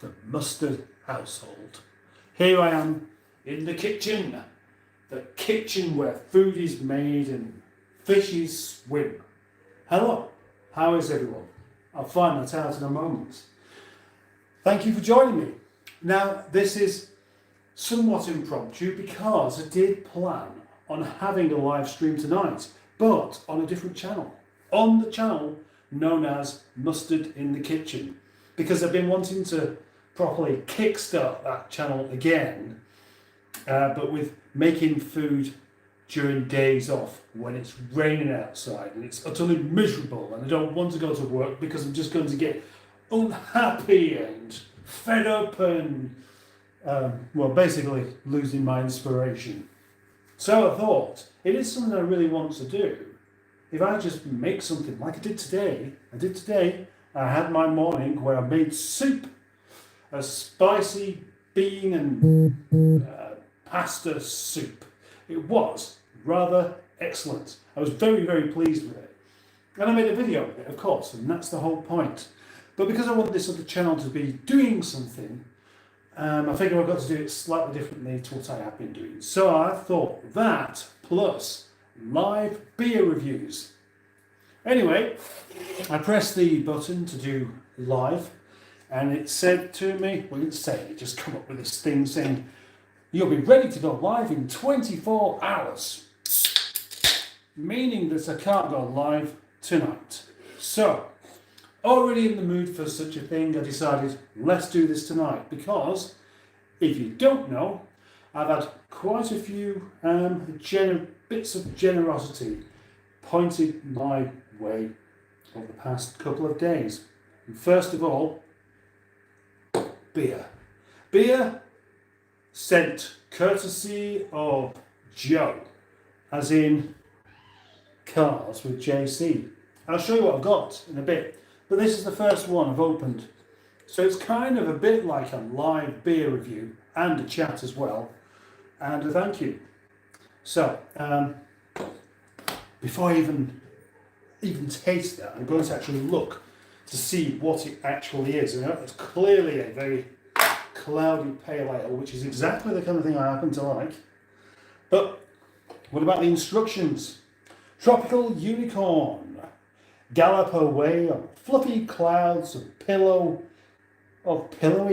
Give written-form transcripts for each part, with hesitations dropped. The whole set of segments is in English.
the mustard household. Here I am in the kitchen where food is made and fishes swim. Hello, how is everyone? I'll find that out in a moment. Thank you for joining me. Now, this is somewhat impromptu because I did plan on having a live stream tonight, but on a different channel. On the channel known as Mustard in the Kitchen, because I've been wanting to properly kickstart that channel again, but with making food during days off when it's raining outside and it's utterly miserable and I don't want to go to work because I'm just going to get unhappy and fed up and well, basically losing my inspiration. So I thought, it is something I really want to do. If I just make something like I did today, I had my morning where I made soup, a spicy bean and pasta soup. It was rather excellent. I was very, very pleased with it. And I made a video of it, of course, and that's the whole point. But because I want this other channel to be doing something, I figured I've got to do it slightly differently to what I have been doing. So I thought that plus live beer reviews. Anyway, I pressed the button to do live and it said to me, well, it didn't say, it just come up with this thing saying, you'll be ready to go live in 24 hours. Meaning that I can't go live tonight. So, already in the mood for such a thing, I decided, let's do this tonight. Because, if you don't know, I've had quite a few bits of generosity pointed my way over the past couple of days. And first of all, beer. Beer sent courtesy of Joe, as in Cars with JC. I'll show you what I've got in a bit, but this is the first one I've opened. So it's kind of a bit like a live beer review and a chat as well, and a thank you. So, before I even taste that, I'm going to actually look to see what it actually is. And it's clearly a very cloudy pale ale, which is exactly the kind of thing I happen to like. But what about the instructions? Tropical unicorn, gallop away on fluffy clouds of pillowy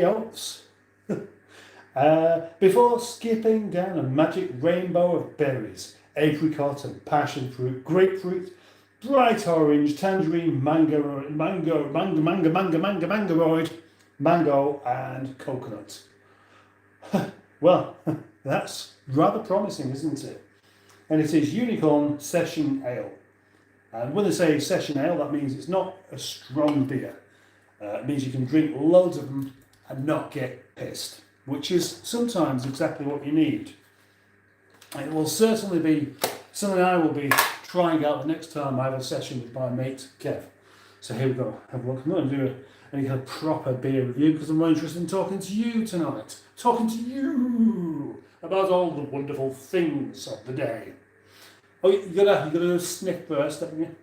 oats. Before skipping down a magic rainbow of berries, apricot and passion fruit, grapefruit, bright orange, tangerine, mango, and coconut. Well, that's rather promising, isn't it? And it is Unicorn Session Ale. And when they say session ale, that means it's not a strong beer. It means you can drink loads of them and not get pissed, which is sometimes exactly what you need. It will certainly be something I will be trying out the next time I have a session with my mate Kev. So here we go. Have a look. I'm going to do any kind of proper beer review because I'm more interested in talking to you tonight. Talking to you about all the wonderful things of the day. Oh, you gotta do a sniff first, haven't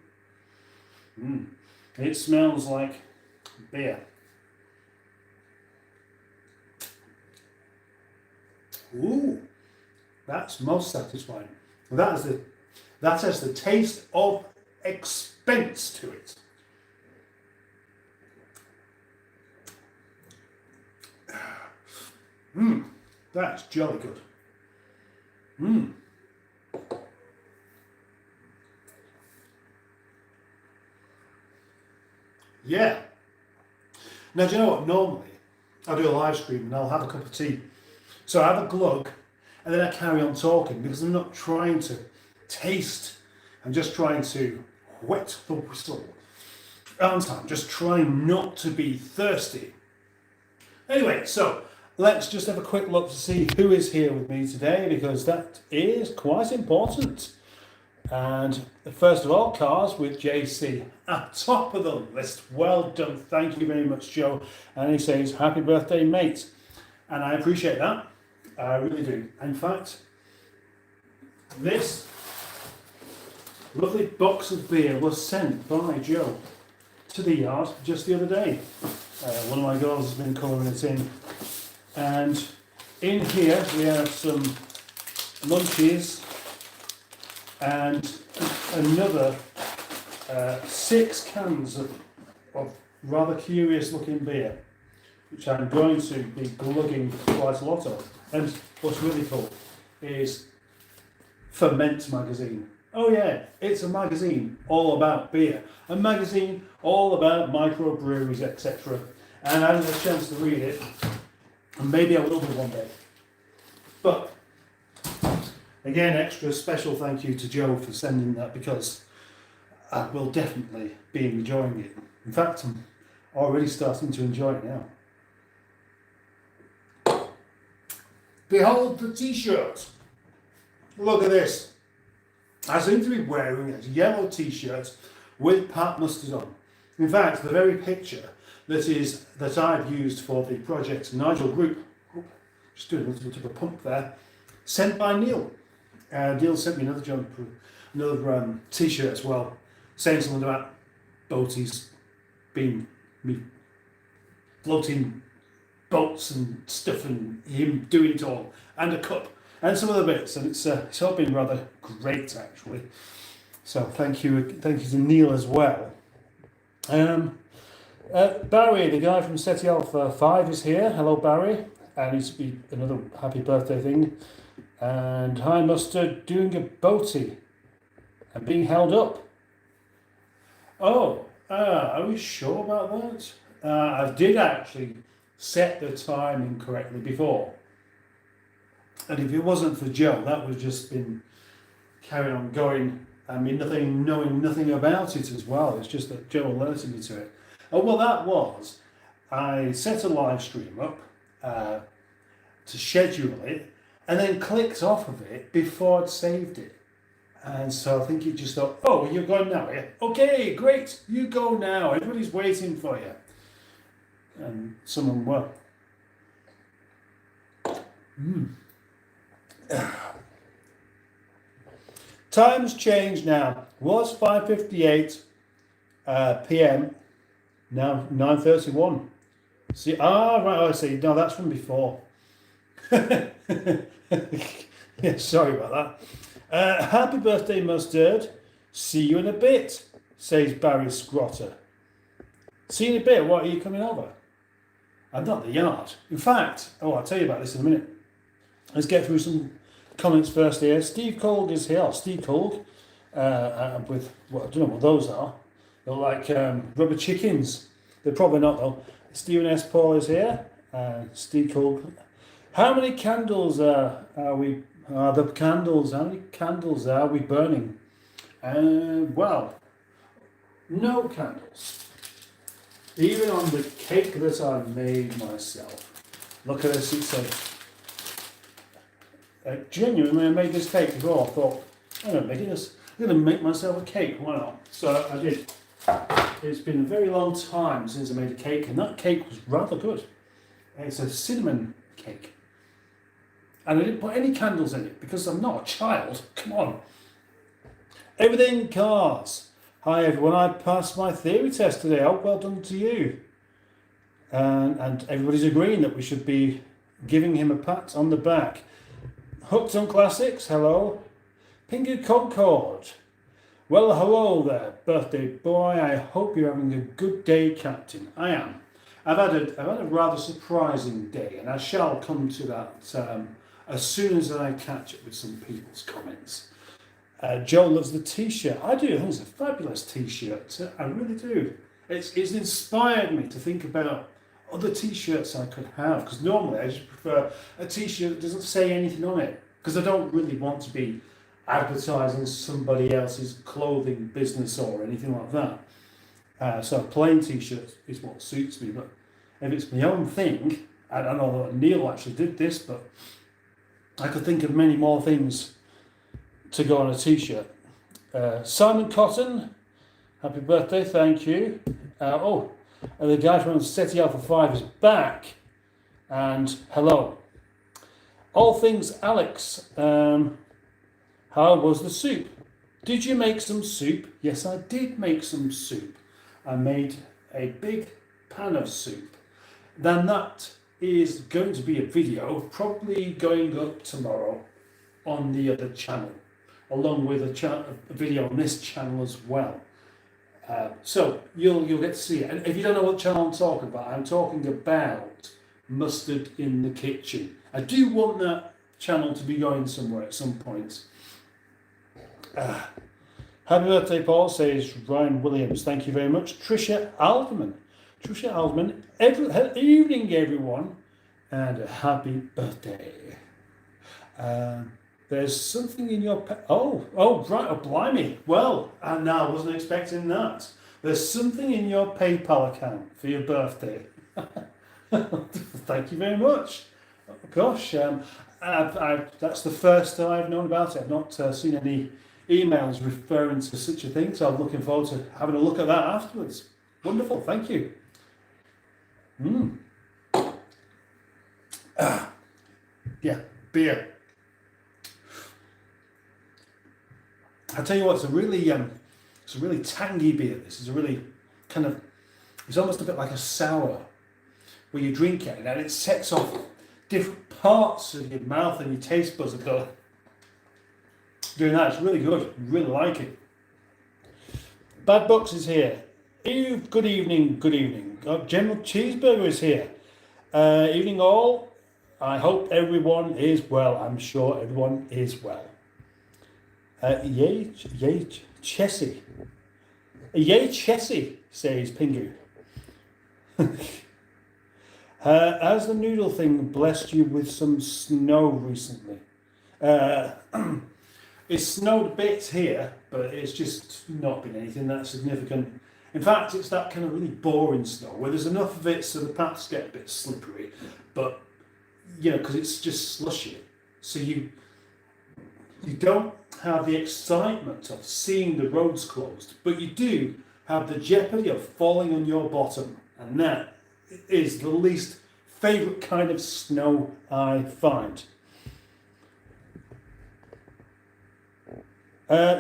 you? It smells like beer. Ooh, that's most satisfying. That has the taste of expense to it. That's jolly good. Yeah. Now, do you know what? Normally, I'll do a live stream and I'll have a cup of tea. So I have a glug and then I carry on talking because I'm not trying to taste. I'm just trying to wet the whistle. And I'm just trying not to be thirsty. Anyway, so let's just have a quick look to see who is here with me today because that is quite important. And first of all, Cars with JC at top of the list. Well done, thank you very much, Joe. And he says, happy birthday, mate. And I appreciate that, I really do. In fact, this lovely box of beer was sent by Joe to the yard just the other day. One of my girls has been colouring it in. And in here we have some munchies and another 6 cans of rather curious looking beer, which I'm going to be glugging quite a lot of. And what's really cool is Ferment magazine. Oh yeah, it's a magazine all about beer, a magazine all about microbreweries, etc. And I had a chance to read it, and maybe I will do one day. But again, extra special thank you to Joe for sending that, because I will definitely be enjoying it. In fact, I'm already starting to enjoy it now. Behold the t-shirt. Look at this. I seem to be wearing a yellow t-shirt with Pat mustard on. In fact, the very picture that I've used for the project Nigel group, just doing a little bit of a pump there, sent by Neil. Neil sent me another t-shirt as well, saying something about boaties being me floating boats and stuff, and him doing it all, and a cup and some other bits, and it's all been rather great actually. So thank you to Neil as well. Barry, the guy from SETI Alpha 5 is here. Hello Barry, and it's be another happy birthday thing. And hi Mustard, doing a boatie and being held up. Oh, are we sure about that? I did actually set the timing correctly before. And if it wasn't for Joe, that would have just been carrying on going. I mean, knowing nothing about it as well. It's just that Joe alerted me to it. Oh, well, that was, I set a live stream up to schedule it, and then clicked off of it before I'd saved it. And so I think it just thought, oh, you're going now, yeah? Okay, great, you go now. Everybody's waiting for you. And someone were. Time's changed now. Was 5:58 p.m. Now 9:31. See, right, I see. No, that's from before. Yeah, sorry about that. Happy birthday, Mustard. See you in a bit, says Barry Scrotter. See you in a bit. What, are you coming over? I'm not at the yard. In fact, I'll tell you about this in a minute. Let's get through some comments first here. Steve Colg is here. Steve Colg, with, well, I don't know what those are. They're like rubber chickens. They're probably not though. Stephen S. Paul is here. Steve Colg. How many candles are we? How many candles are we burning? Well, no candles. Even on the cake that I made myself. Look at this, it's genuinely I made this cake before. I thought, I'm going to make myself a cake, why not? So I did. It's been a very long time since I made a cake, and that cake was rather good. It's a cinnamon cake. And I didn't put any candles in it because I'm not a child. Come on. Everything cars. Hi everyone, I passed my theory test today. Oh, well done to you. And everybody's agreeing that we should be giving him a pat on the back. Hooked on Classics, hello. Pingu Concord. Well, hello there, birthday boy. I hope you're having a good day, Captain. I am. I've had a rather surprising day, and I shall come to that as soon as I catch up with some people's comments. Joe loves the t-shirt. I do. I think it's a fabulous t-shirt. I really do. It's inspired me to think about other t-shirts I could have, because normally I just prefer a t-shirt that doesn't say anything on it, because I don't really want to be advertising somebody else's clothing business or anything like that. So a plain t-shirt is what suits me, but if it's my own thing, I don't know that Neil actually did this, but I could think of many more things to go on a t-shirt. Simon Cotton, happy birthday, thank you. And the guy from SETI Alpha 5 is back, and hello. All things Alex, how was the soup? Did you make some soup? Yes, I did make some soup. I made a big pan of soup, then that is going to be a video probably going up tomorrow on the other channel, along with a video on this channel as well. So you'll get to see it. And if you don't know what channel I'm talking about, I'm talking about Mustard in the Kitchen. I do want that channel to be going somewhere at some point. Happy birthday, Paul, says Ryan Williams. Thank you very much. Trisha Alderman. Evening, everyone, and a happy birthday. There's something in your... right, oh, blimey. Well, no, I wasn't expecting that. There's something in your PayPal account for your birthday. Thank you very much. Gosh, that's the first time I've known about it. I've not seen any emails referring to such a thing, so I'm looking forward to having a look at that afterwards. Wonderful, thank you. Yeah, beer. I'll tell you what, it's a really tangy beer. This is a really kind of, it's almost a bit like a sour, where you drink it and it sets off different parts of your mouth and your taste buds that go doing that. It's really good. Really like it. Bad Bucks is here. Good evening. General Cheeseburger is here. Evening all. I hope everyone is well. I'm sure everyone is well. Yay Chessie. Yay Chessie, says Pingu. Has the noodle thing blessed you with some snow recently? It's snowed a bit here, but it's just not been anything that significant. In fact, it's that kind of really boring snow where there's enough of it so the paths get a bit slippery, but because it's just slushy. So you don't have the excitement of seeing the roads closed, but you do have the jeopardy of falling on your bottom, and that is the least favourite kind of snow I find.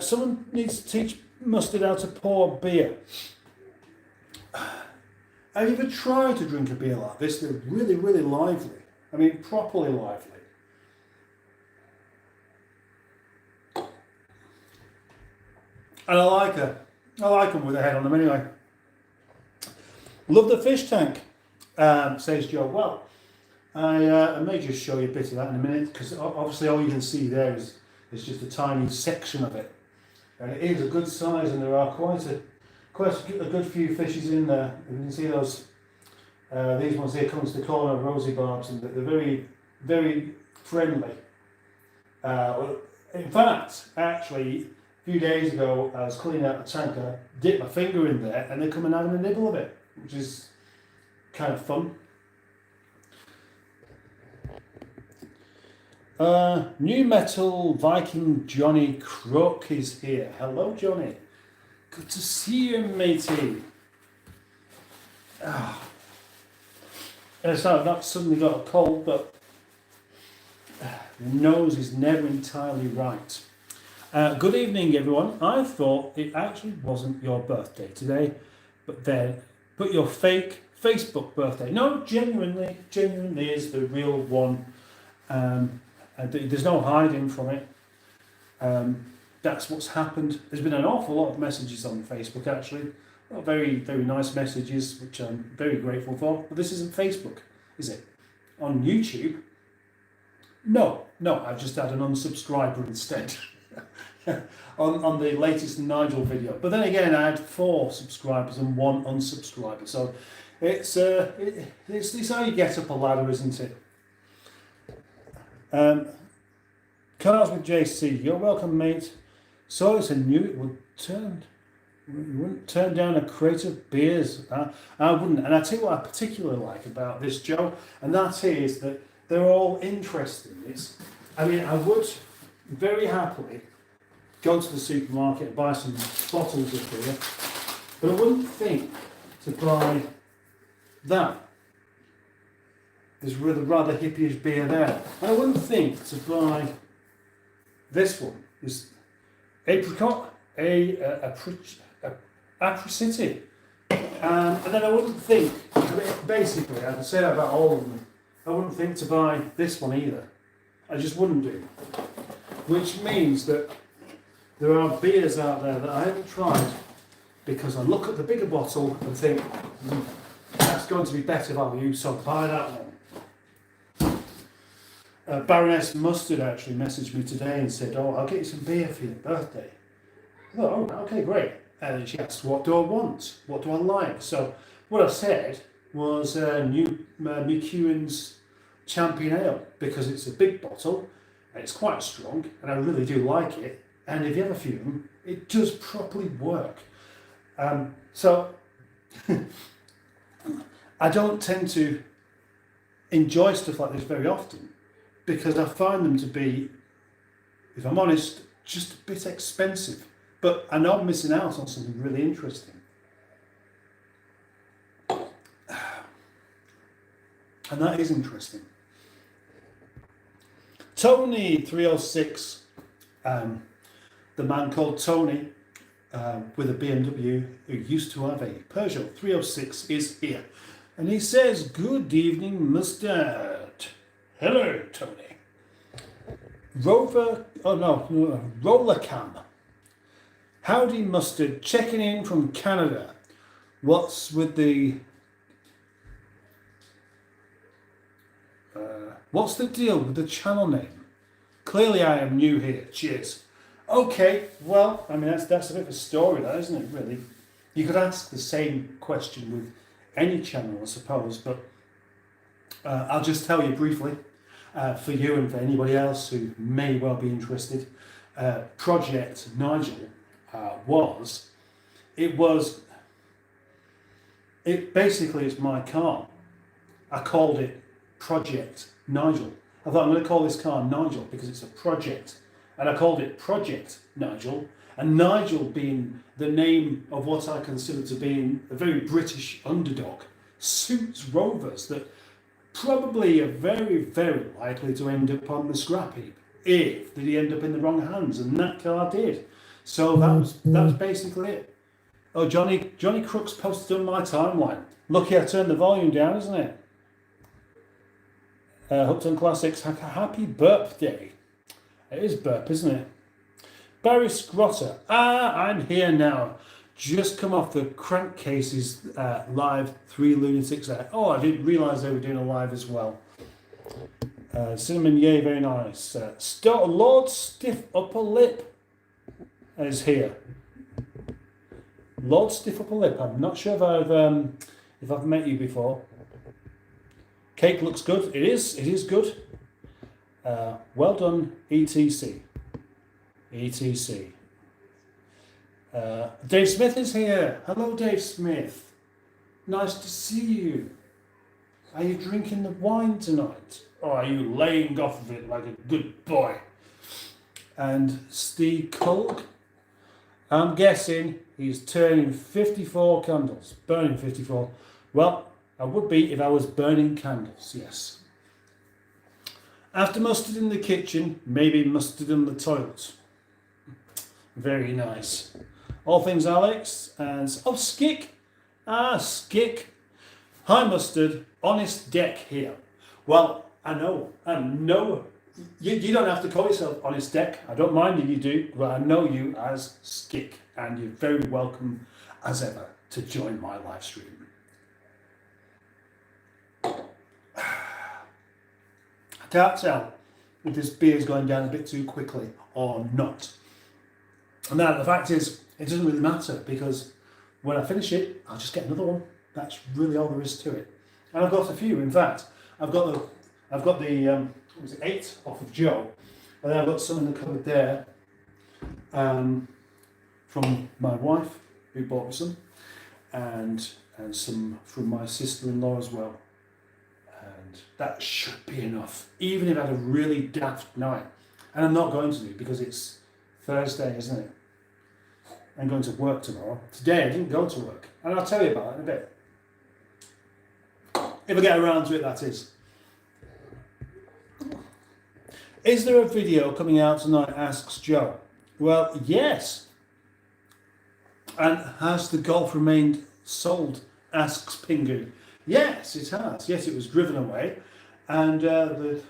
Someone needs to teach Mustard how to pour beer. Have you ever tried to drink a beer like this? They're really, really lively. I mean, properly lively. And I like them with a head on them anyway. Love the fish tank, says Joe. Well, I may just show you a bit of that in a minute, because obviously all you can see there is just a tiny section of it. And it is a good size, and there are quite a good few fishes in there. You can see those, these ones here come to the corner of rosy barbs, and they're very, very friendly. In fact, actually, a few days ago, I was cleaning out the tank, I dipped my finger in there, and they come and having a nibble of it, which is kind of fun. New Metal Viking Johnny Crook is here. Hello, Johnny. Good to see you, matey. So I've not suddenly got a cold, but the nose is never entirely right. Good evening, everyone. I thought it actually wasn't your birthday today, but your fake Facebook birthday. No, genuinely is the real one. There's no hiding from it. That's what's happened. There's been an awful lot of messages on Facebook, actually. Very, very nice messages, which I'm very grateful for. But this isn't Facebook, is it? On YouTube? No, I've just had an unsubscriber instead. on the latest Nigel video. But then again, I had 4 subscribers and 1 unsubscriber. So it's how you get up a ladder, isn't it? Cars with JC, you're welcome, mate. So I knew it would you wouldn't turn down a crate of beers. I wouldn't. And I tell you what I particularly like about this, Joe, and that is that they're all interesting. I would very happily go to the supermarket and buy some bottles of beer, but I wouldn't think to buy that. There's rather hippie-ish beer there. And I wouldn't think to buy this one. This apricot, Apricity. And then I wouldn't think to basically, I'd say that about all of them. I wouldn't think to buy this one either. I just wouldn't do. Which means that there are beers out there that I haven't tried because I look at the bigger bottle and think, that's going to be better value, so buy that one. Baroness Mustard actually messaged me today and said, oh, I'll get you some beer for your birthday. I thought, oh, okay, great. And then she asked, what do I want? What do I like? So what I said was New McEwen's Champion Ale, because it's a big bottle and it's quite strong and I really do like it. And if you have a few of them, it does properly work. So I don't tend to enjoy stuff like this very often because I find them to be, if I'm honest, just a bit expensive. But I know I'm missing out on something really interesting. And that is interesting. Tony 306, the man called Tony with a BMW who used to have a Peugeot 306 is here. And he says, good evening, Mustard. Hello, Tony. Roller Cam. Howdy, Mustard, checking in from Canada. What's with the... what's the deal with the channel name? Clearly I am new here. Cheers. Okay, well, I mean, that's a bit of a story, that, isn't it, really? You could ask the same question with any channel, I suppose, but I'll just tell you briefly, for you and for anybody else who may well be interested. Project Nigel basically it's my car. I called it Project Nigel. I thought I'm going to call this car Nigel because it's a project. And I called it Project Nigel. And Nigel being the name of what I consider to be a very British underdog suits Rovers that probably are very, very likely to end up on the scrap heap if they end up in the wrong hands. And that car did. So that was basically it. Oh, Johnny Crooks posted on my timeline. Lucky I turned the volume down, isn't it? Hupton Classics, happy birthday. It is burp, isn't it? Barry Scrotter, I'm here now. Just come off the Crankcases live, 3 lunatics there. Oh, I didn't realise they were doing a live as well. Cinnamon, yay, very nice. Lord Stiff Upper Lip is here. Lord Stiff Upper Lip. I'm not sure if I've met you before. Cake looks good. It is good. Well done, etc. etc. Dave Smith is here. Hello, Dave Smith. Nice to see you. Are you drinking the wine tonight? Or are you laying off of it like a good boy? And Steve Culk, I'm guessing he's turning 54 candles. Burning 54. Well, I would be if I was burning candles, yes. After mustard in the kitchen, maybe mustard in the toilet. Very nice. All things Alex and Skick. Skick. Hi Mustard, honest deck here. Well, I know, you don't have to call yourself honest deck. I don't mind if you do, but I know you as Skick, and you're very welcome as ever to join my live stream. I can't tell if this beer is going down a bit too quickly or not. And now the fact is, it doesn't really matter because when I finish it, I'll just get another one. That's really all there is to it. And I've got a few. In fact, I've got the what was it, 8 off of Joe, and then I've got some in the cupboard there from my wife who bought me some, and some from my sister-in-law as well. And that should be enough, even if I had a really daft night. And I'm not going to do because it's Thursday, isn't it? I'm going to work tomorrow. Today I didn't go to work, and I'll tell you about it in a bit. If I get around to it, that is. Is there a video coming out tonight, asks Joe. Well, yes. And has the Golf remained sold, asks Pingu. Yes, it has. Yes, it was driven away, and as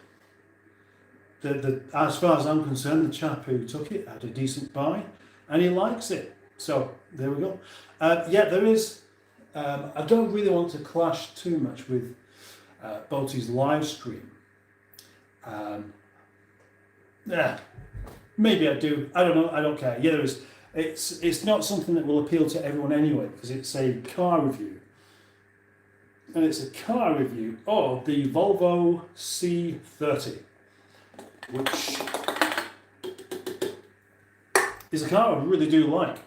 far as I'm concerned, the chap who took it had a decent buy, and he likes it. So there we go. Yeah, there is. I don't really want to clash too much with Boaty's live stream. Yeah, maybe I do. I don't know. I don't care. Yeah, there is. It's not something that will appeal to everyone anyway, because it's a car review. And it's a car review of the Volvo C30, which is a car I really do like.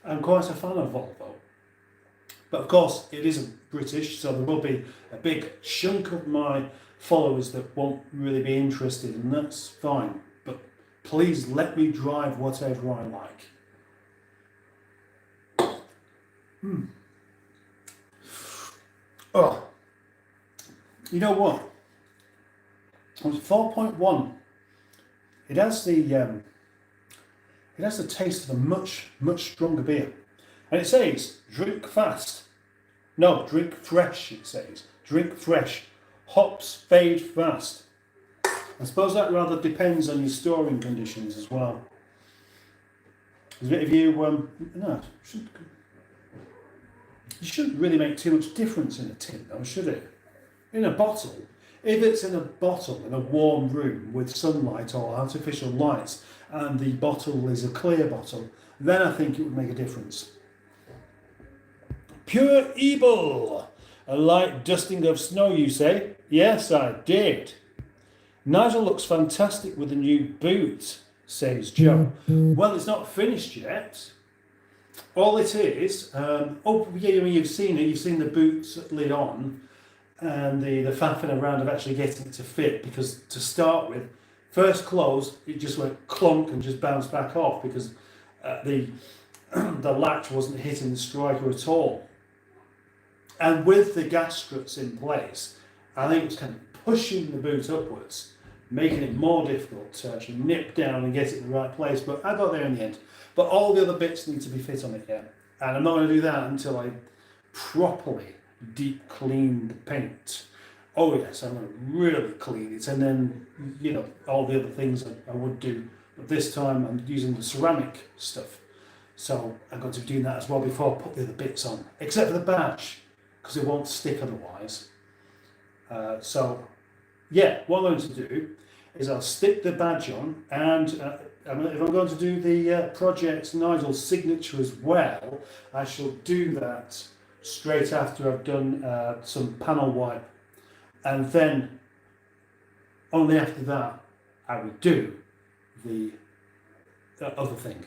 I'm quite a fan of Volvo. But of course, it isn't British, so there will be a big chunk of my followers that won't really be interested, and that's fine. But please let me drive whatever I like. Oh, you know what? It's 4.1. It has the taste of a much much stronger beer, and it says drink fast. No, drink fresh. It says drink fresh. Hops fade fast. I suppose that rather depends on your storing conditions as well. If you no, you shouldn't really make too much difference in a tin, though, should it? In a bottle, if it's in a bottle in a warm room with sunlight or artificial lights, and the bottle is a clear bottle, then I think it would make a difference. Pure evil. A light dusting of snow, you say? Yes, I did. Nigel looks fantastic with the new boot, says Joe. Well, it's not finished yet. All it is, oh yeah, I mean, you've seen it. You've seen the boot lid on, and the faffing around of actually getting it to fit. Because to start with, first close, it just went clunk and just bounced back off because the latch wasn't hitting the striker at all. And with the gaskets in place, I think it was kind of pushing the boot upwards, making it more difficult to actually nip down and get it in the right place. But I got there in the end. But all the other bits need to be fit on it yet. And I'm not going to do that until I properly deep clean the paint. Oh yes, I'm going to really clean it. And then, you know, all the other things I would do. But this time I'm using the ceramic stuff. So I'm going to be doing that as well before I put the other bits on. Except for the badge, because it won't stick otherwise. So, yeah, what I'm going to do is I'll stick the badge on, and if I'm going to do the Project Nigel signature as well, I shall do that straight after I've done some panel wipe, and then only after that I would do the other thing.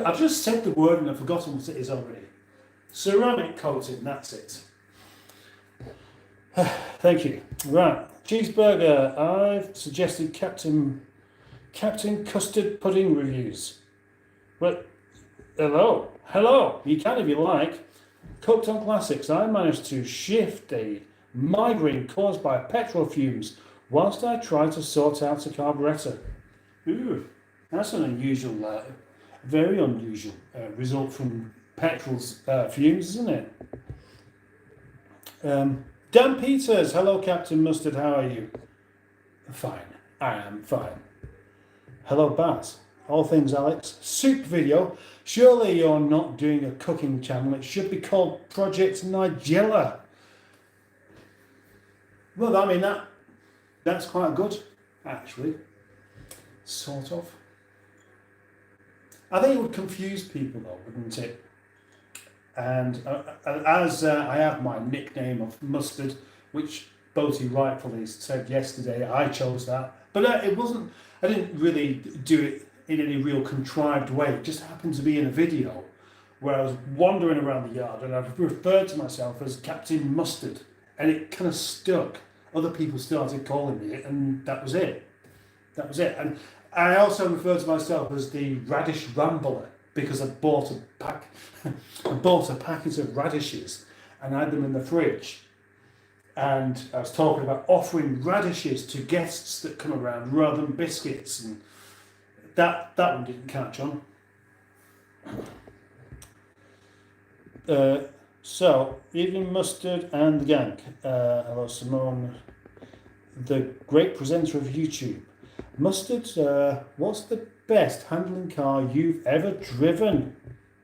I've just said the word and I've forgotten what it is already. Ceramic coating, that's it. Thank you. Right, cheeseburger. I've suggested Captain Custard Pudding reviews. Well, hello. You can if you like. Cooked on Classics. I managed to shift a migraine caused by petrol fumes whilst I tried to sort out a carburettor. Ooh, that's an unusual, very unusual result from petrol's fumes, isn't it? Dan Peters, hello Captain Mustard, how are you? Fine, I am fine. Hello Baz, all things Alex. Soup video, surely you're not doing a cooking channel, it should be called Project Nigella. Well, I mean, that's quite good, actually, sort of. I think it would confuse people though, wouldn't it? And as I have my nickname of Mustard, which Boaty rightfully said yesterday, I chose that. But it wasn't, I didn't really do it in any real contrived way. It just happened to be in a video where I was wandering around the yard and I referred to myself as Captain Mustard. And it kind of stuck. Other people started calling me it, and that was it. That was it. And I also referred to myself as the Radish Rambler, because I bought a packet of radishes and I had them in the fridge, and I was talking about offering radishes to guests that come around rather than biscuits, and that one didn't catch on. So, Evening Mustard and the gang. Hello, Simone, the great presenter of YouTube. Mustard, what's the best handling car you've ever driven?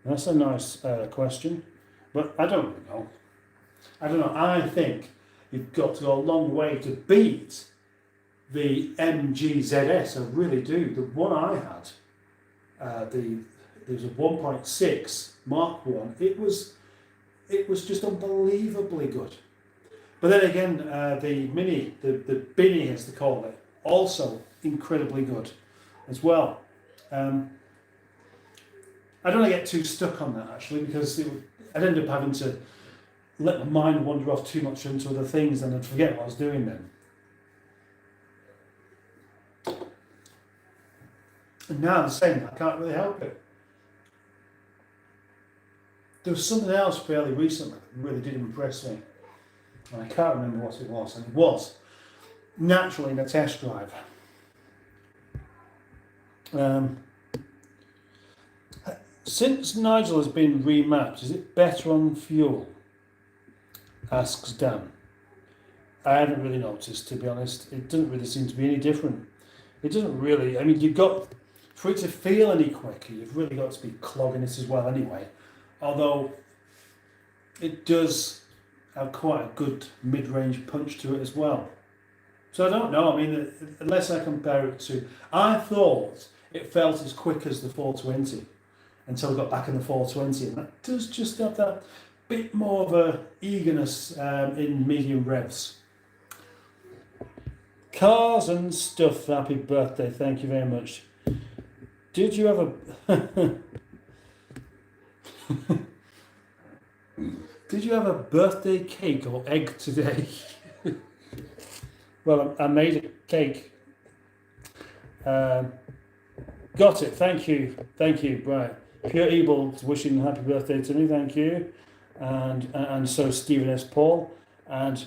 That's a nice question, but I don't really know. I don't know. I think you've got to go a long way to beat the MGZS. I really do. The one I had, there was a 1.6 Mark One. It was just unbelievably good. But then again, the Mini, the Binny as they call it, also incredibly good as well. I don't want to get too stuck on that actually, because I'd end up having to let my mind wander off too much into other things and I'd forget what I was doing then. And now I'm saying that, I can't really help it. There was something else fairly recently that really did impress me. And I can't remember what it was. And it was naturally in a test drive. Since Nigel has been remapped, is it better on fuel? Asks Dan. I haven't really noticed, to be honest. It doesn't really seem to be any different. It doesn't really, I mean, you've got, for it to feel any quicker, you've really got to be clogging it as well anyway. Although it does have quite a good mid-range punch to it as well. So I don't know, I mean, unless I compare it to, I thought it felt as quick as the 420 until I got back in the 420, and that does just have that bit more of a eagerness in medium revs. Cars and stuff, happy birthday, thank you very much. Did you have a did you have a birthday cake or egg today? Well, I made a cake. Got it, thank you, right. Pure Evil wishing happy birthday to me, thank you. And so Stephen S. Paul. And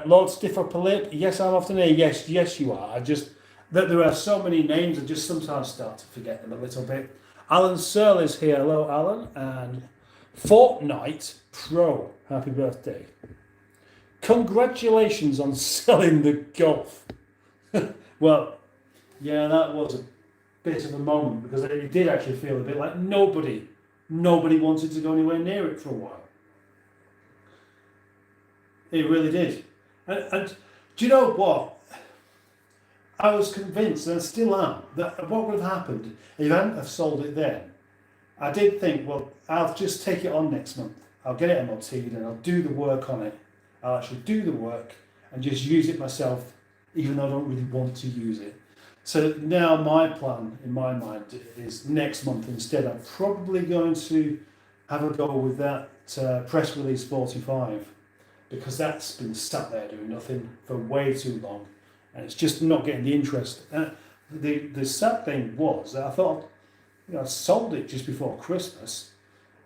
Lord Stiffer yes, I'm often here. Yes, you are. That there are so many names, I just sometimes start to forget them a little bit. Alan Searle is here. Hello, Alan. And Fortnite Pro, happy birthday. Congratulations on selling the Golf. Well, yeah, that was a bit of a moment because it did actually feel a bit like nobody wanted to go anywhere near it for a while. It really did. And do you know what? I was convinced, and I still am, that what would have happened if I hadn't have sold it then. I did think, well, I'll just take it on next month. I'll get it MOT'd and I'll do the work on it. I'll actually do the work and just use it myself, even though I don't really want to use it. So now my plan, in my mind, is next month instead. I'm probably going to have a go with that press release 45, because that's been sat there doing nothing for way too long, and it's just not getting the interest. The sad thing was that I thought, I sold it just before Christmas,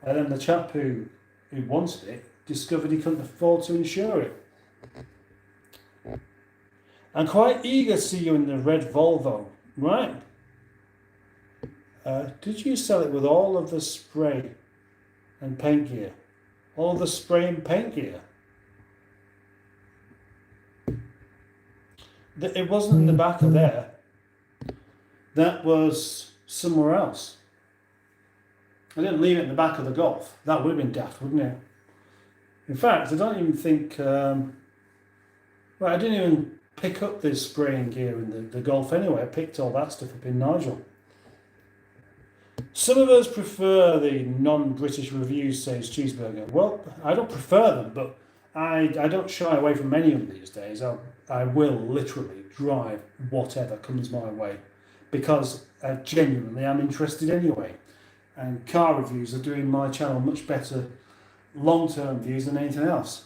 and then the chap who wanted it discovered he couldn't afford to insure it. I'm quite eager to see you in the red Volvo, right? Did you sell it with all of the spray and paint gear? All of the spray and paint gear? It wasn't in the back of there. That was somewhere else. I didn't leave it in the back of the Golf. That would have been daft, wouldn't it? In fact, I don't even think... I didn't even pick up this spraying gear in the Golf anyway. I picked all that stuff up in Nigel. Some of us prefer the non-British reviews, says Cheeseburger. Well, I don't prefer them, but I don't shy away from any of them these days. I will literally drive whatever comes my way, because genuinely I'm interested anyway. And car reviews are doing my channel much better long-term views than anything else.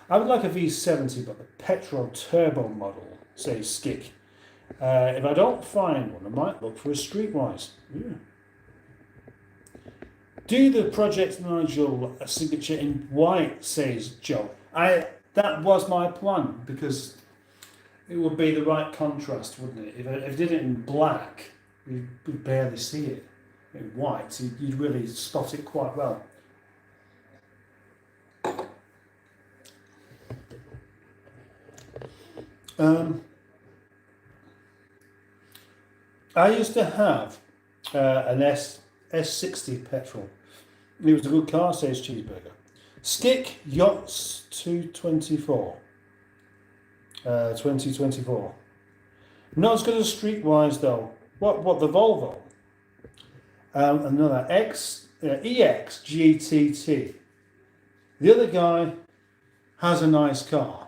I would like a V70, but the petrol turbo model, says Skick. If I don't find one, I might look for a Streetwise. Yeah. Do the Project Nigel signature in white, says Joe. That was my plan, because it would be the right contrast, wouldn't it? If I did it in black, you'd barely see it. In white, you'd really spot it quite well. Um, I used to have an S60 petrol. It was a good car, says Cheeseburger. Stick Yachts 224. 2024. Not as good as Streetwise though. What the Volvo? Another EX GTT. The other guy has a nice car.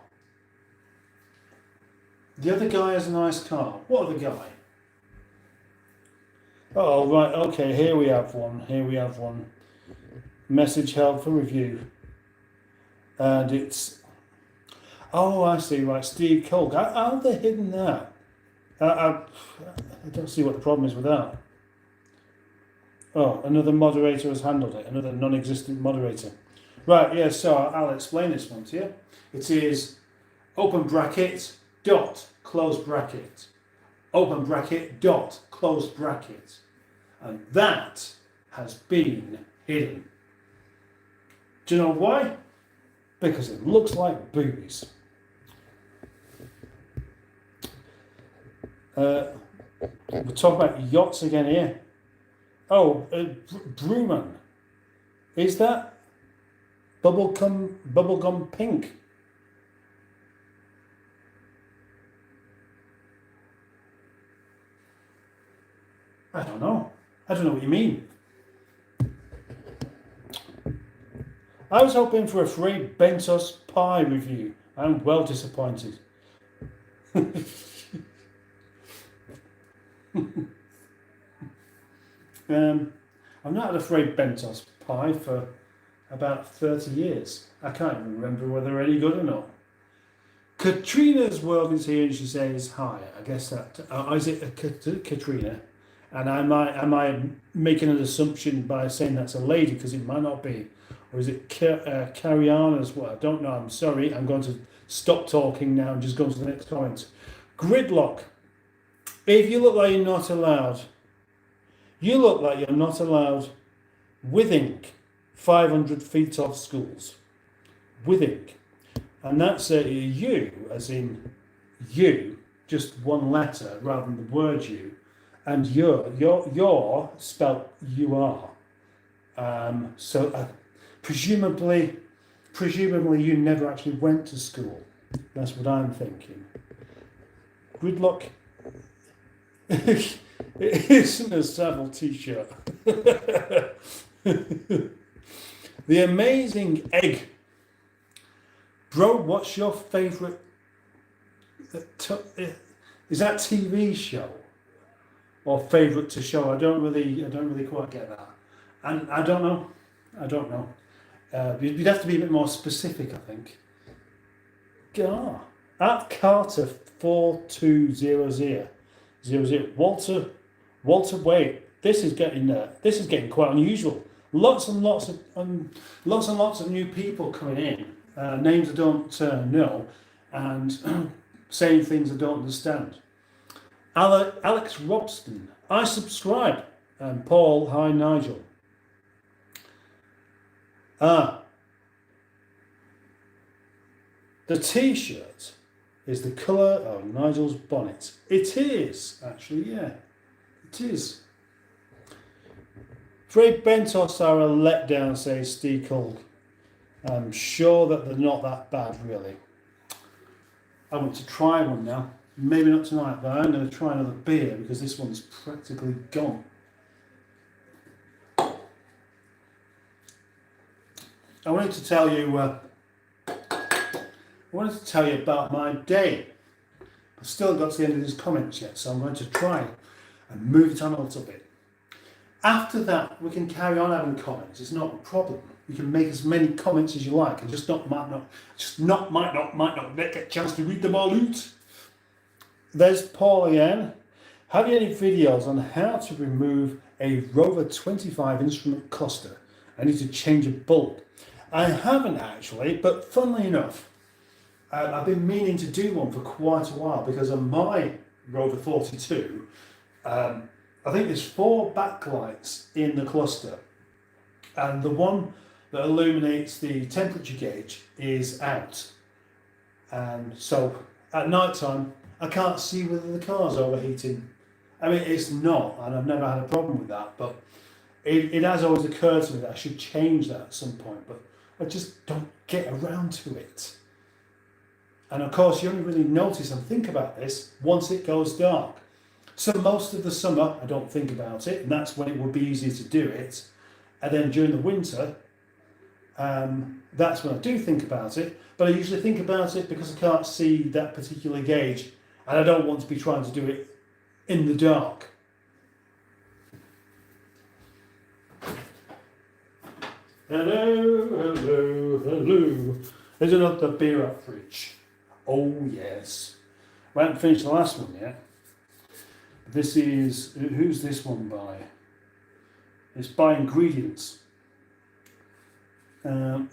The other guy has a nice car. What other guy? Oh, right, okay, here we have one. Message held for review. And it's... Oh, I see, right, Steve Colk. How have they hidden that? I don't see what the problem is with that. Oh, another moderator has handled it. Another non-existent moderator. Right, yeah, so I'll explain this one to you. It is open bracket, dot, close bracket. Open bracket, dot, close bracket. And that has been hidden. Do you know why? Because it looks like boobies. We're talking about yachts again here. Oh, Brewman. Is that bubblegum pink? I don't know. I don't know what you mean. I was hoping for a free Bentos pie review. I'm well disappointed. I've not had a free Bentos pie for about 30 years. I can't even remember whether they're any good or not. Katrina's World is here and she says hi. I guess that... is it Katrina? And am I making an assumption by saying that's a lady, because it might not be? Or is it Carrie On as well? I don't know. I'm sorry. I'm going to stop talking now and just go to the next comment. Gridlock. If you look like you're not allowed, you look like you're not allowed within 500 feet of schools. Within. And that's a you, as in you, just one letter rather than the word you. And you're spelt you are. Presumably you never actually went to school. That's what I'm thinking. Gridlock. It isn't a Savile t-shirt. The Amazing Egg. Bro, what's your favourite... is that TV show? Or favourite to show? I don't really quite get that. And I don't know. You'd have to be a bit more specific, I think. At Carter 4200. Walter Wait. This is getting quite unusual. Lots and lots of new people coming in. Names I don't know, and saying things I don't understand. Alex Robson, I subscribe. And Paul, hi Nigel. The t-shirt is the colour of Nigel's bonnet. It is, actually, yeah. It is. Fred Bentos are a letdown, says Steve Cole. I'm sure that they're not that bad, really. I want to try one now. Maybe not tonight, but I'm going to try another beer because this one's practically gone. I wanted to tell you about my day. I've still got to the end of these comments yet, so I'm going to try and move it on a little bit. After that, we can carry on having comments. It's not a problem. You can make as many comments as you like, and might not get a chance to read them all out. There's Paul again. Have you any videos on how to remove a Rover 25 instrument cluster? I need to change a bulb. I haven't actually, but funnily enough, I've been meaning to do one for quite a while because on my Rover 42, I think there's 4 backlights in the cluster, and the one that illuminates the temperature gauge is out, and so at night time, I can't see whether the car's overheating. I mean, it's not, and I've never had a problem with that, but it has always occurred to me that I should change that at some point, but I just don't get around to it. And of course, you only really notice and think about this once it goes dark. So most of the summer, I don't think about it, and that's when it would be easier to do it. And then during the winter, that's when I do think about it. But I usually think about it because I can't see that particular gauge, and I don't want to be trying to do it in the dark. Hello, hello, hello. There's another beer up fridge. Oh yes. I haven't finished the last one yet. This is, who's this one by? It's by Ingredients. Is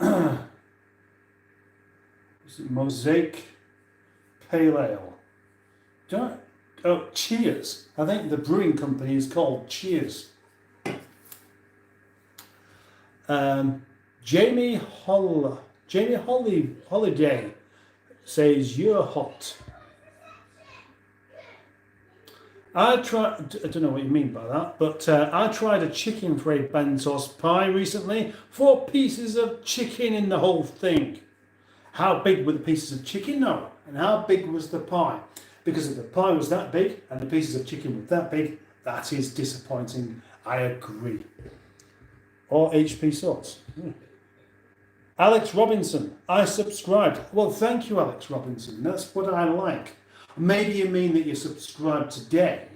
it Mosaic Pale Ale? Oh, Cheers. I think the brewing company is called Cheers. Jamie Holiday says you're hot. I don't know what you mean by that, but I tried a chicken Fray Bentos pie recently. 4 pieces of chicken in the whole thing. How big were the pieces of chicken? No. And how big was the pie? Because if the pie was that big and the pieces of chicken were that big, that is disappointing. I agree. Or HP sauce. Alex Robinson, I subscribed. Well, thank you, Alex Robinson. That's what I like. Maybe you mean that you subscribed today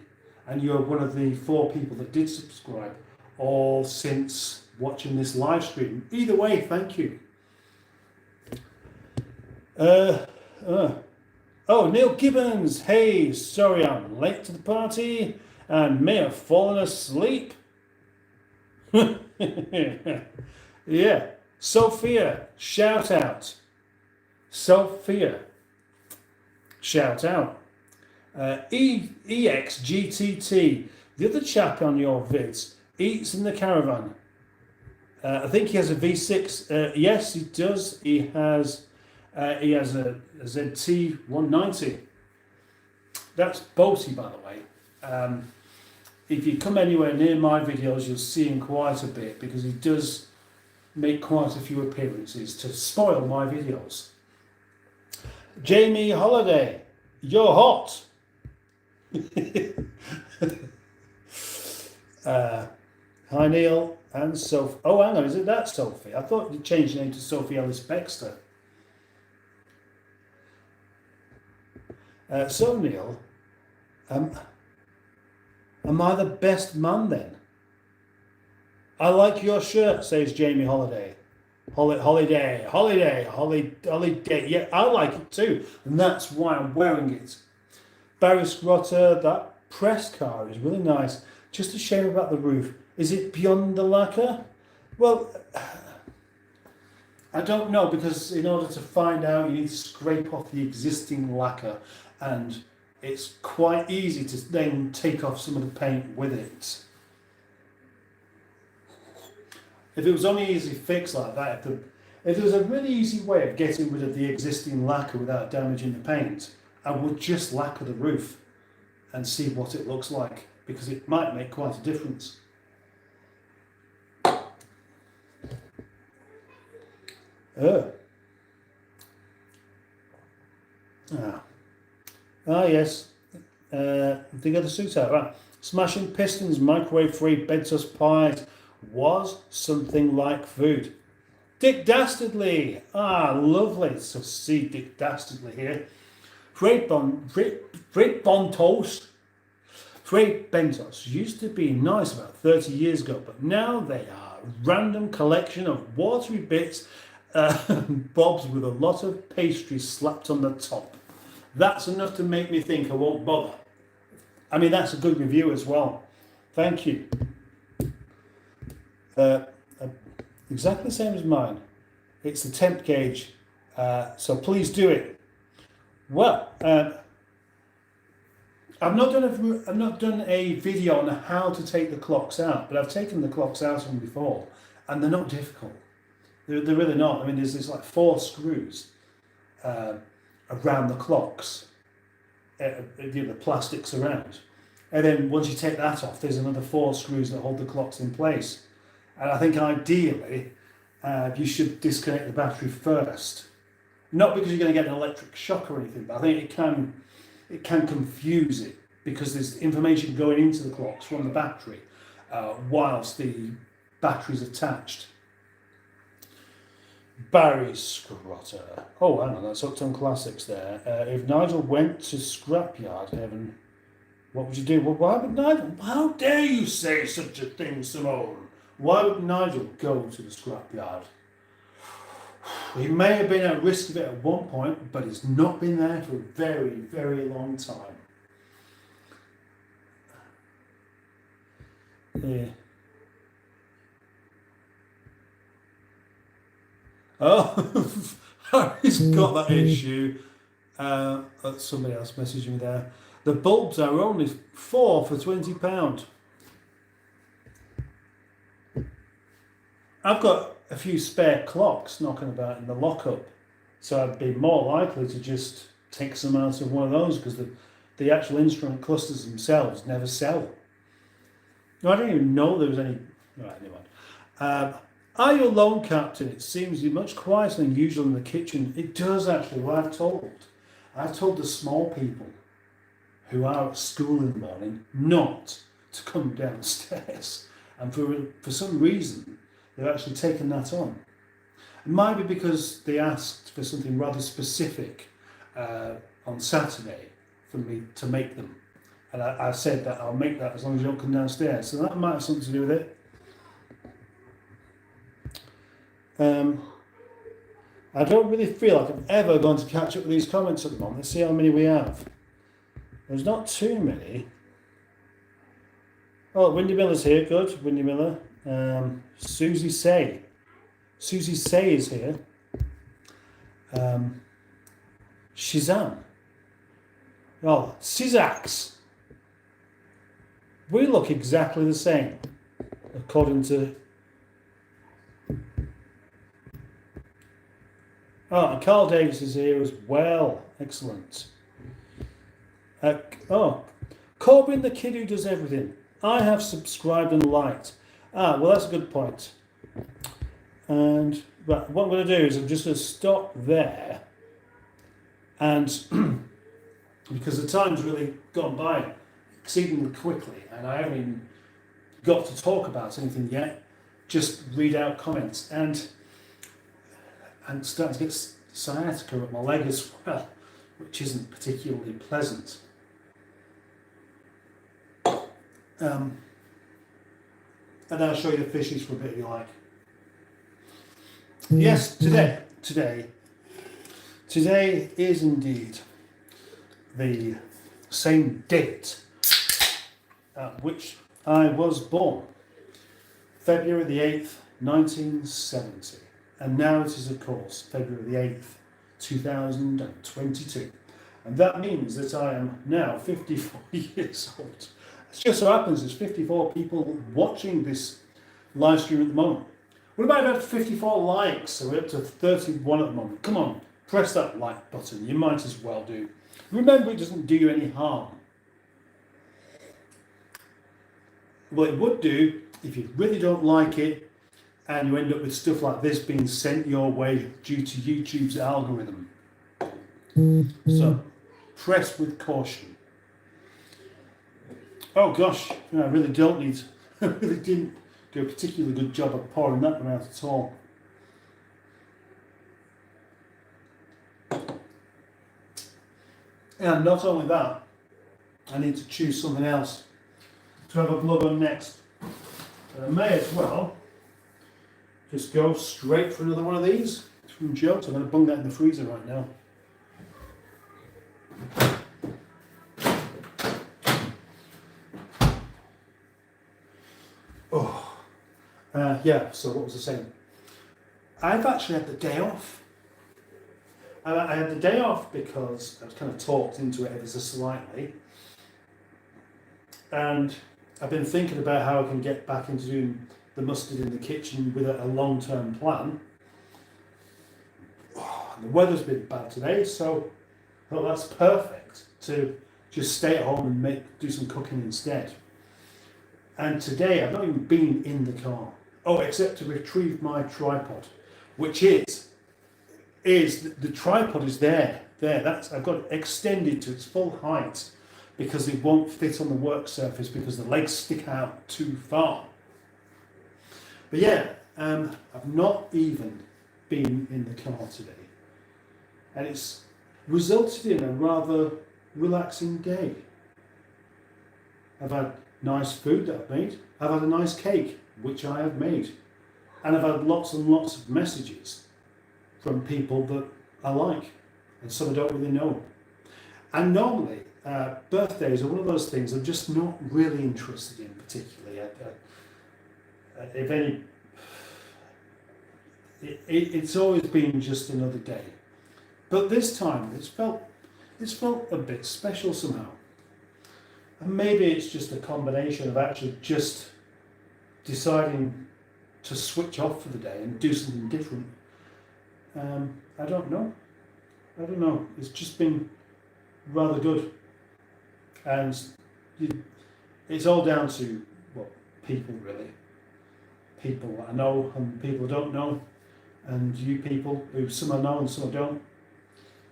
and you're one of the 4 people that did subscribe, all since watching this live stream. Either way, thank you. Oh, Neil Gibbons. Hey, sorry I'm late to the party and may have fallen asleep. Yeah. Sophia, shout out. Sophia, shout out. EXGTT, the other chap on your vids, eats in the caravan. I think he has a V6. Yes, he does. He has a ZT 190. That's boaty, by the way. If you come anywhere near my videos, you'll see him quite a bit because he does make quite a few appearances to spoil my videos. Jamie Holiday, you're hot. Hi Neil and Sophie. Oh, hang on, is it that Sophie? I thought you changed your name to Sophie Ellis Baxter. So Neil, am I the best man then? I like your shirt, says Jamie Holiday. Holiday. Yeah, I like it too, and that's why I'm wearing it. Barry Scrotter, that press car is really nice. Just a shame about the roof. Is it beyond the lacquer? Well, I don't know, because in order to find out, you need to scrape off the existing lacquer, and it's quite easy to then take off some of the paint with it. If it was only easy fix like that, if there was a really easy way of getting rid of the existing lacquer without damaging the paint, I would just lacquer the roof and see what it looks like, because it might make quite a difference. Yes. They got the suit out, right? Smashing Pistons microwave-free Bentos pies was something like food. Dick Dastardly. Lovely to see Dick Dastardly here. Freight Bentos used to be nice about 30 years ago, but now they are a random collection of watery bits, bobs with a lot of pastry slapped on the top. That's enough to make me think I won't bother. I mean, that's a good review as well. Thank you. Exactly the same as mine. It's the temp gauge, so please do it. Well, I've not done a video on how to take the clocks out, but I've taken the clocks out from before, and they're not difficult. They're really not. I mean, there's like 4 screws around the clocks, the plastics around. And then once you take that off, there's another 4 screws that hold the clocks in place. And I think ideally, you should disconnect the battery first. Not because you're going to get an electric shock or anything, but I think it can confuse it because there's information going into the clocks from the battery whilst the battery's attached. Barry Scrotter. Oh, hang on, that's Upton Classics there. If Nigel went to Scrapyard Heaven, what would you do? Well, why would Nigel? How dare you say such a thing, Simone? Why would Nigel go to the scrapyard? He may have been at risk of it at one point, but he's not been there for a very, very long time. Yeah. Oh, Harry's got that issue. Somebody else messaged me there. The bulbs are only 4 for £20. I've got a few spare clocks knocking about in the lockup, so I'd be more likely to just take some out of one of those because the actual instrument clusters themselves never sell. No, I don't even know there was any. Right, anyway. Are you alone, Captain? It seems you're much quieter than usual in the kitchen. It does actually. Well, I've told the small people who are at school in the morning not to come downstairs, and for some reason they've actually taken that on. It might be because they asked for something rather specific on Saturday for me to make them. And I said that I'll make that as long as you don't come downstairs. So that might have something to do with it. I don't really feel like I'm ever going to catch up with these comments at the moment. Let's see how many we have. There's not too many. Oh, Windy Miller's here. Good, Windy Miller. Susie Say. Susie Say is here. Shazam. Oh, Sizax. We look exactly the same, according to. Oh, and Carl Davis is here as well. Excellent. Corbin, the kid who does everything. I have subscribed and liked. Well, that's a good point. And what I'm going to do is I'm just going to stop there. And because the time's really gone by exceedingly quickly, and I haven't even got to talk about anything yet, just read out comments. And I'm starting to get sciatica at my leg as well, which isn't particularly pleasant. And I'll show you the fishes for a bit if you like. Yes, today is indeed the same date at which I was born, February the 8th, 1970. And now it is, of course, February the 8th, 2022. And that means that I am now 54 years old. It just so happens there's 54 people watching this live stream at the moment. What about 54 likes? So we're up to 31 at the moment. Come on, press that like button. You might as well do. Remember, it doesn't do you any harm. Well, it would do if you really don't like it and you end up with stuff like this being sent your way due to YouTube's algorithm. So, press with caution. Oh gosh, I really don't need. I really didn't do a particularly good job of pouring that one out at all. And not only that, I need to choose something else to have a glug on next. And I may as well just go straight for another one of these. It's from Joe, so I'm going to bung that in the freezer right now. So what was I saying? I've actually had the day off. I had the day off because I was kind of talked into it ever so slightly. And I've been thinking about how I can get back into doing the mustard in the kitchen with a long-term plan. And the weather's been bad today, so I thought that's perfect to just stay at home and do some cooking instead. And today I've not even been in the car. Oh, except to retrieve my tripod, which is the tripod is there. I've got it extended to its full height because it won't fit on the work surface because the legs stick out too far. But yeah, I've not even been in the car today, and it's resulted in a rather relaxing day. I've had nice food that I've made. I've had a nice cake, which I have made. And I've had lots and lots of messages from people that I like and some I don't really know. And normally, birthdays are one of those things I'm just not really interested in particularly. If any, it's always been just another day. But this time, it's felt a bit special somehow. And maybe it's just a combination of actually just deciding to switch off for the day and do something different. I don't know. It's just been rather good. And it's all down to, well, people really. People I know and people I don't know. And you people who some I know and some I don't.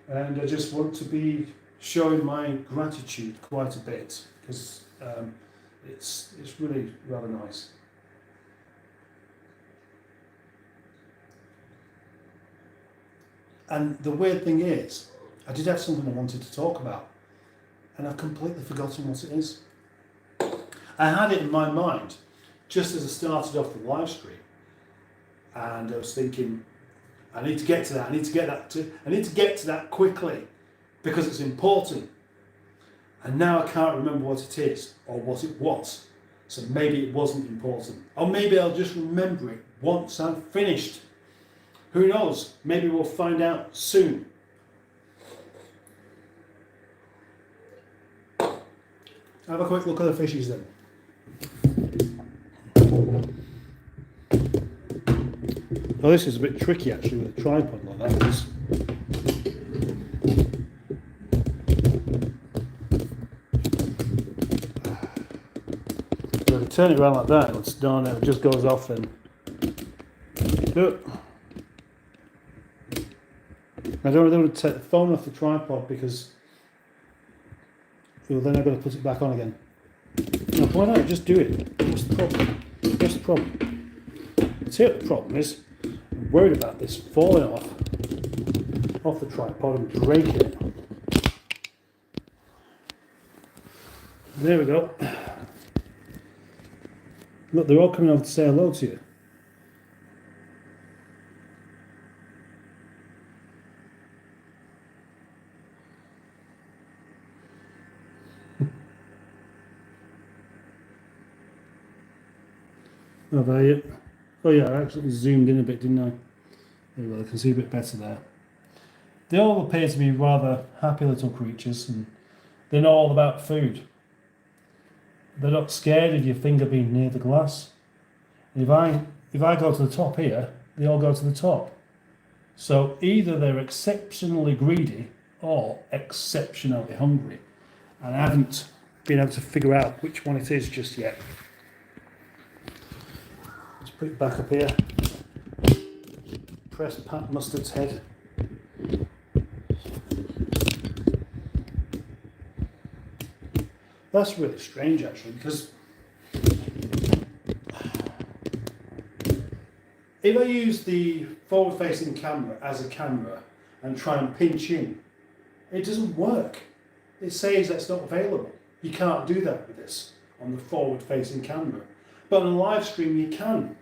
And I just want to be showing my gratitude quite a bit because it's really rather nice. And the weird thing is, I did have something I wanted to talk about, and I've completely forgotten what it is. I had it in my mind just as I started off the live stream, and I was thinking, I need to get to that. I need to get to that quickly because it's important. And now I can't remember what it is or what it was. So maybe it wasn't important, or maybe I'll just remember it once I'm finished. Who knows? Maybe we'll find out soon. Have a quick look at the fishies then. Oh, this is a bit tricky actually with a tripod like that. So if you turn it around like that, it's done, it just goes off then. I don't want to take the phone off the tripod because then I've got to put it back on again. No, why not? Just do it. What's the problem? What's the problem? I'll tell you what the problem is. I'm worried about this falling off the tripod and breaking it. There we go. Look, they're all coming over to say hello to you. Oh, there you. Oh yeah, I actually zoomed in a bit, didn't I? There we go, I can see a bit better there. They all appear to be rather happy little creatures, and they know all about food. They're not scared of your finger being near the glass. If I go to the top here, they all go to the top. So either they're exceptionally greedy or exceptionally hungry. And I haven't been able to figure out which one it is just yet. Let's put it back up here. Press Pat Mustard's head. That's really strange actually, because if I use the forward-facing camera as a camera and try and pinch in, it doesn't work. It says that's not available. You can't do that with this on the forward-facing camera. But on a live stream you can.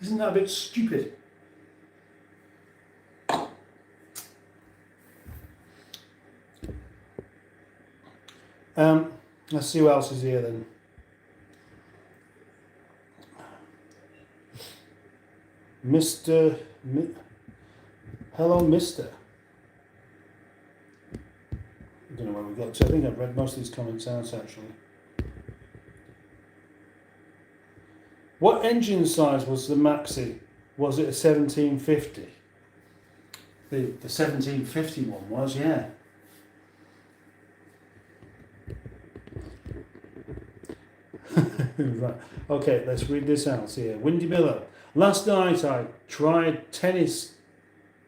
Isn't that a bit stupid? Let's see what else is here then. Hello, Mister. I don't know where we got to. I think I've read most of these comments out actually. What engine size was the Maxi? Was it a 1750? The 1750 one was, yeah. Right. Okay, let's read this out here. Windy Miller. Last night I tried tennis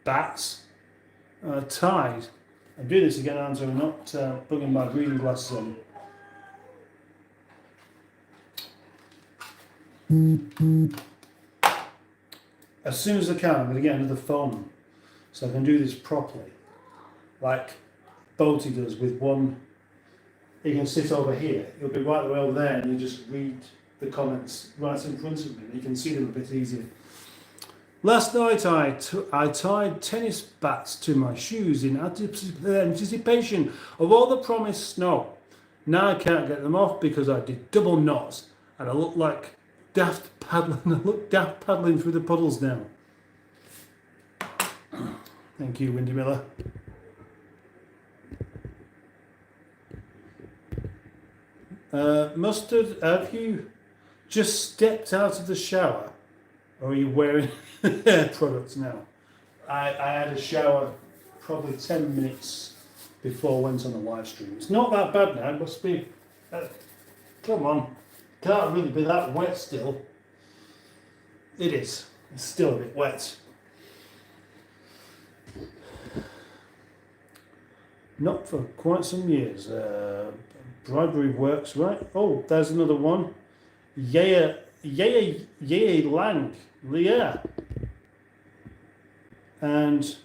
bats, tied. I'm doing this again, aren't I? I'm not putting my reading glasses on. As soon as I can, I'm going to get another phone so I can do this properly. Like Boaty does with one. He can sit over here. He'll be right the way over there and you just read the comments right in front of me. You can see them a bit easier. Last night I tied tennis bats to my shoes in anticipation of all the promised snow. Now I can't get them off because I did double knots and I look like daft paddling. I look daft paddling through the puddles now. Thank you, Windy Miller. Mustard, have you just stepped out of the shower? Or are you wearing hair products now? I had a shower probably 10 minutes before I went on the live stream. It's not that bad now, it must be. Come on, can't really be that wet still. It is, it's still a bit wet. Not for quite some years. Bribery works, right? Oh, there's another one. Yeah, Lang, Leah. And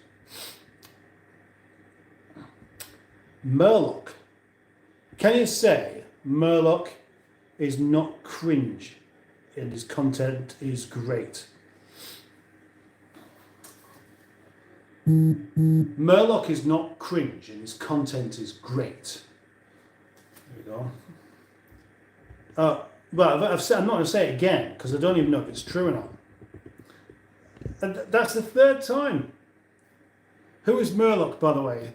Murloc. Can you say Murloc is not cringe and his content is great? Murloc is not cringe and his content is great. There we go. Well, I'm not going to say it again because I don't even know if it's true or not. And that's the third time. Who is Murloc, by the way?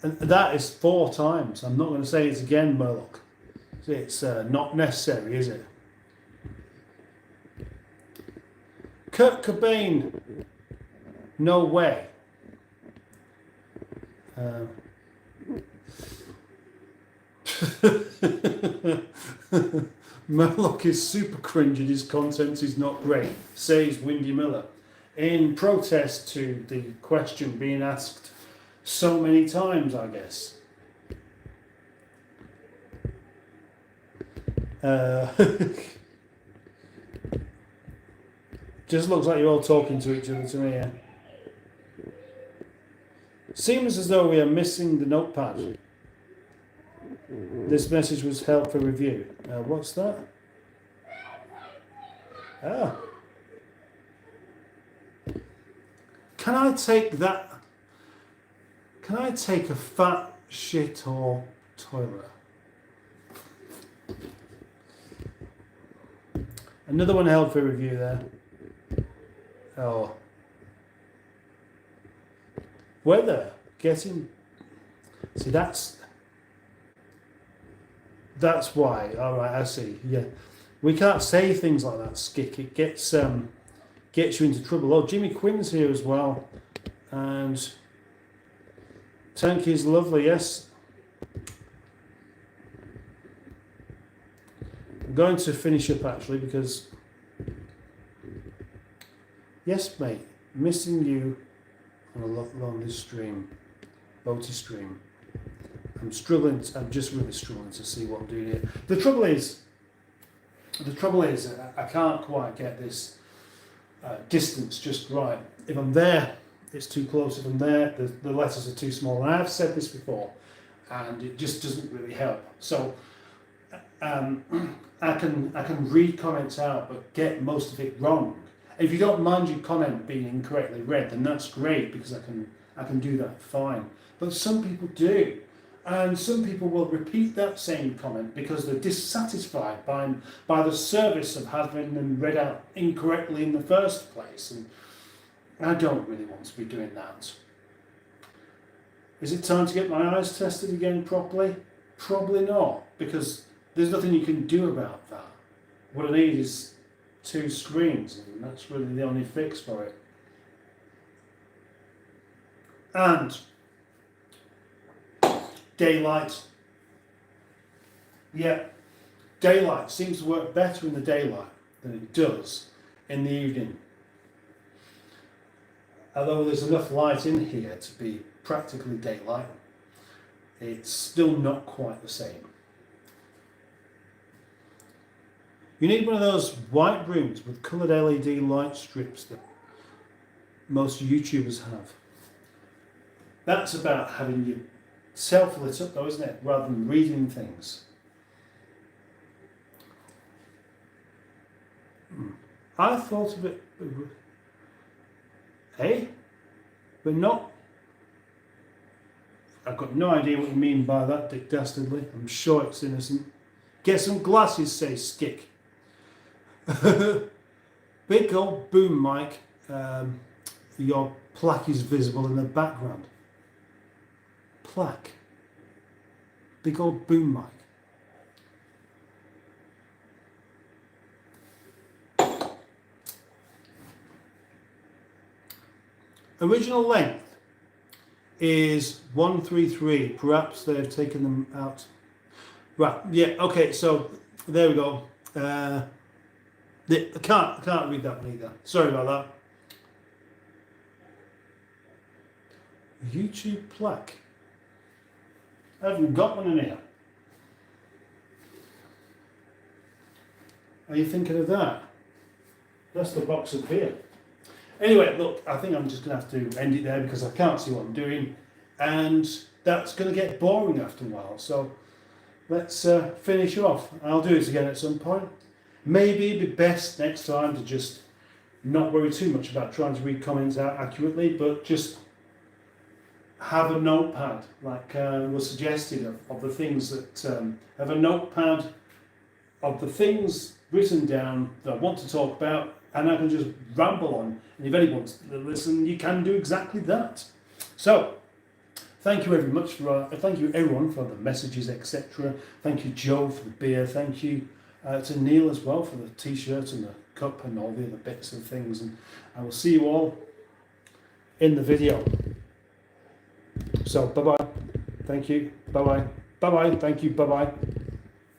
And that is 4 times. I'm not going to say it's again Murloc. It's not necessary, is it? Kurt Cobain. No way. Murloc is super cringe and his content is not great, says Windy Miller, in protest to the question being asked so many times, I guess. Just looks like you're all talking to each other to me. Yeah. Seems as though we are missing the notepad. This message was held for review. What's that? Ah. Can I take that? Can I take a fat shit or toilet? Another one held for review there. Oh. Weather. Getting... See, that's why. All right, I see. Yeah, we can't say things like that, Skick. It gets you into trouble. Oh, Jimmy Quinn's here as well, and Tanky's lovely. Yes, I'm going to finish up actually because yes, mate, missing you on a lonely stream, Boaty stream. I'm just really struggling to see what I'm doing here. The trouble is, I can't quite get this distance just right. If I'm there, it's too close. If I'm there, the letters are too small. And I've said this before, and it just doesn't really help. So I can read comments out, but get most of it wrong. If you don't mind your comment being incorrectly read, then that's great because I can do that fine. But some people do. And some people will repeat that same comment because they're dissatisfied by the service of having them read out incorrectly in the first place. And I don't really want to be doing that. Is it time to get my eyes tested again properly? Probably not, because there's nothing you can do about that. What I need is 2 screens, and that's really the only fix for it. And daylight. Yeah, daylight seems to work better in the daylight than it does in the evening. Although there's enough light in here to be practically daylight, it's still not quite the same. You need one of those white rooms with coloured LED light strips that most YouTubers have. That's about having yourself lit up though, isn't it? Rather than reading things. I thought of it, but not. I've got no idea what you mean by that, Dick Dastardly. I'm sure it's innocent. Get some glasses, say Stick. Big old boom mic. Your plaque is visible in the background. Plaque. Big old boom mic. Original length is 133. Perhaps they've taken them out. Right, yeah, okay, so there we go. I can't read that one either. Sorry about that. YouTube plaque. I haven't got one in here. Are you thinking of that? That's the box of beer. Anyway, look, I think I'm just going to have to end it there because I can't see what I'm doing. And that's going to get boring after a while. So let's finish off. I'll do it again at some point. Maybe it'd be best next time to just not worry too much about trying to read comments out accurately, but just have a notepad, like was suggested, of the things that, have a notepad of the things written down that I want to talk about, and I can just ramble on. And if anyone wants to listen, you can do exactly that. So, thank you very much for, thank you everyone for the messages, etc. Thank you, Joe, for the beer. Thank you to Neil as well for the t-shirt and the cup and all the other bits and things. And I will see you all in the video. So, bye-bye. Thank you. Bye-bye. Bye-bye. Thank you. Bye-bye.